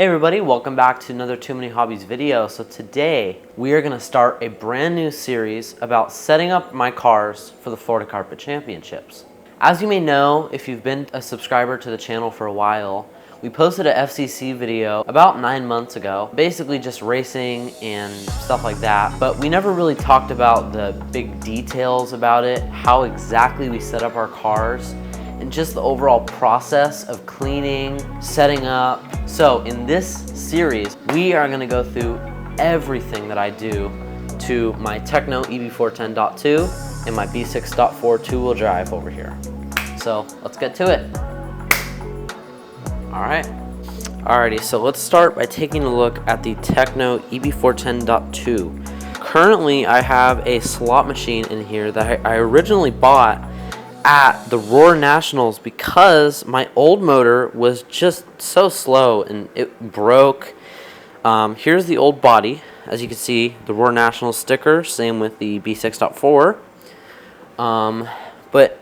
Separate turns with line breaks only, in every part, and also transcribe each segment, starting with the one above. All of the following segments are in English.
Hey everybody, welcome back to another Too Many Hobbies video. So today we are going to start a brand new series about setting up my cars for the Florida Carpet Championships. As you may know, if you've been a subscriber to the channel for a while, we posted a FCC video about 9 months ago, basically just racing and stuff like that, but we never really talked about the big details about it, how exactly we set up our cars, and just the overall process of cleaning, setting up. So in this series, we are gonna go through everything that I do to my Tekno EB410.2 and my B6.4 two-wheel drive over here. So let's get to it. Alrighty, so let's start by taking a look at the Tekno EB410.2. Currently, I have a slot machine in here that I originally bought at the Roar Nationals because my old motor was just so slow and it broke. Here's the old body. As you can see, the Roar Nationals sticker, same with the B6.4. But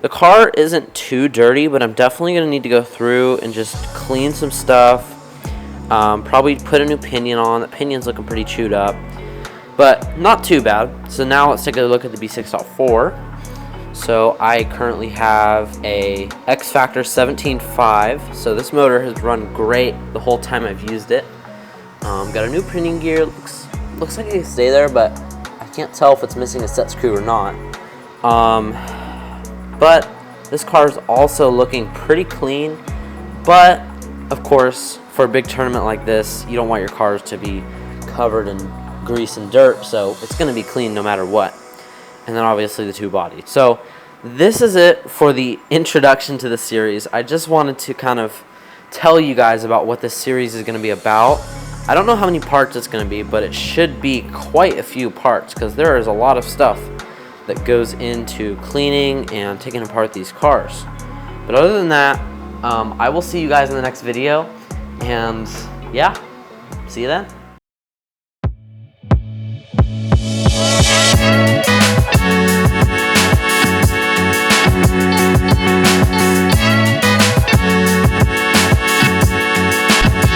the car isn't too dirty, but I'm definitely going to need to go through and just clean some stuff. Probably put a new pinion on. That pinion's looking pretty chewed up, but not too bad. So now let's take a look at the B6.4. So I currently have a X Factor 17.5. So this motor has run great the whole time I've used it. Got a new pinion gear. Looks like it can stay there, but I can't tell if it's missing a set screw or not. But this car is also looking pretty clean. But of course, for a big tournament like this, you don't want your cars to be covered in grease and dirt. So it's going to be clean no matter what. And then obviously the two bodies. So this is it for the introduction to the series. I just wanted to kind of tell you guys about what this series is going to be about. I don't know how many parts it's going to be, but it should be quite a few parts because there is a lot of stuff that goes into cleaning and taking apart these cars. But other than that, I will see you guys in the next video. And yeah, see you then.